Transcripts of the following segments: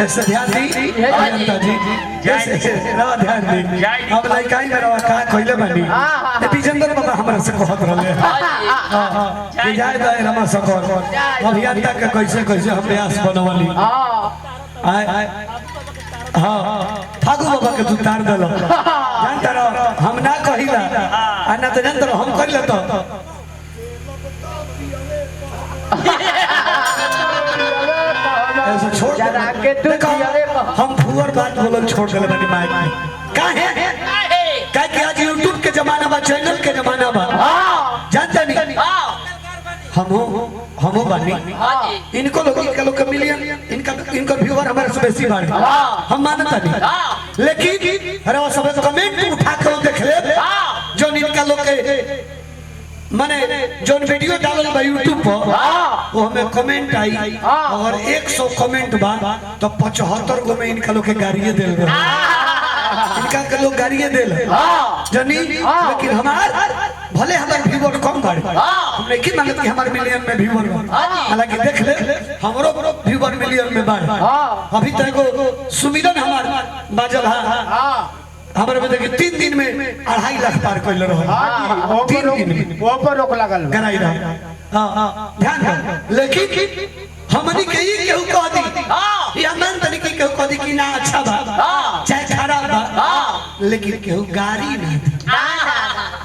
ऐसे ध्यान दी अभियंता जी जैसे रवा ध्यान दी अब लइकाई में रवा का कइले बानी ए विजेंद्र बाबा हमरा से कहत रहले हां कि जाय दे रमा सकर अभियंता के कैसे कैसे हम प्रयास बनवली आय हां फागु बाबा के तू तार देलो जानता रहो हम ना कहिला आ ना तो जानता रहो हम करिला तो ऐसे छोड़ के तू हम फुअर बात बोलल छोड़ देले बानी माइक में काहे काहे कि आज YouTube के जमाना बा चैनल के जमाना बा जानते नहीं हम बानी इनको लोग के मिलियन इनका व्यूअर हमारे से बेसी बाढ़ हम मानता नहीं लेकिन अरे वो सब कमेंट उठा के देख ले जो इनका लोग के माने जो वीडियो डालल बा YouTube पर वो हमें कमेंट आई और 100 कमेंट बा तो 75 गो में इनका लोग के गाड़िए देल इनका के लोग गाड़िए देल जनी लेकिन हमार भले हमार व्यूअर कम बाड़े हम नहीं की मांगत कि हमार मिलियन में व्यूअर हालांकि देख ले हमरो व्यूअर मिलियन में बाड़े अभी तक सुमिरन हमार बाजल हमारे में देखिए 3 दिन में 2.5 लाख पार कर ले रहे 3 दिन में वो पर रोक लगल गनाई रहा हां ध्यान दे लेकिन हमनी के ई केहू कह दी या मान तनी के केहू कह दी कि ना अच्छा बा चाहे खराब बा लेकिन केहू गाड़ी ना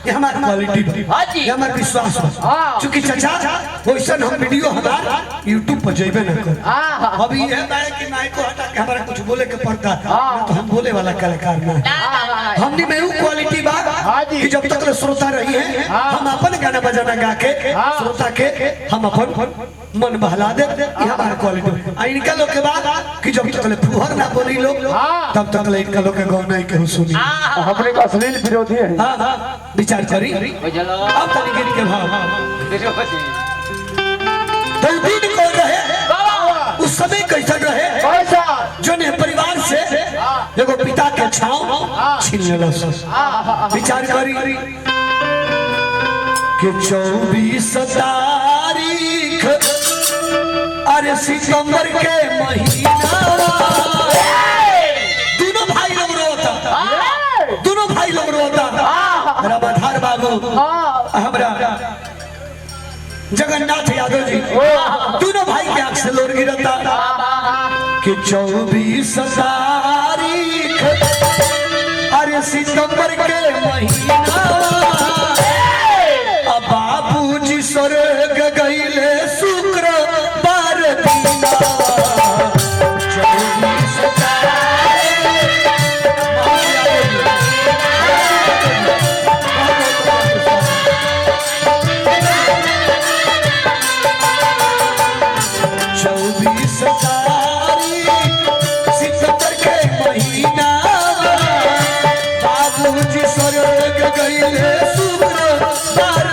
ये हमार क्वालिटी बा ये हमार विश्वास बा क्योंकि चाचा वैसन हम वीडियो हमार YouTube पर जेबे ना कर अभी ये बारे कि माइक को हटा के हमारा कुछ बोले के पड़ता तो हम बोले वाला कलाकार ना हमनी में वो क्वालिटी बा कि जब तक श्रोता रही है हम अपन गाना बजाना गा के श्रोता के हम अपन मन बहला दे ये हमारा क्वालिटी आ इनका लोग के बाद कि जब तक फुहर ना बोली लोग तब तक इनका लोग के गाना ही केहू सुनी हमने का अश्लील विरोधी है हां हां विचार करी अब तनी गिर के भाव तो दिन को रहे उस समय कैसा रहे कैसा जो ने परिवार से देखो पिता के छांव छीन लेला विचार करी कि 24 तारीख अरे सितंबर के महीना दोनों भाई लोग रोता रामाधार बाबू हमरा जगन्नाथ यादव जी दोनों भाई के आंख से लोर गिरता कि 24 तारीख अरे सितंबर के महीना अब बाबूजी स्वर्ग गइले शुक्रवार दीना 24 तारीख सितंबर के महीना बाबूजी स्वर्ग गइले शुक्रवार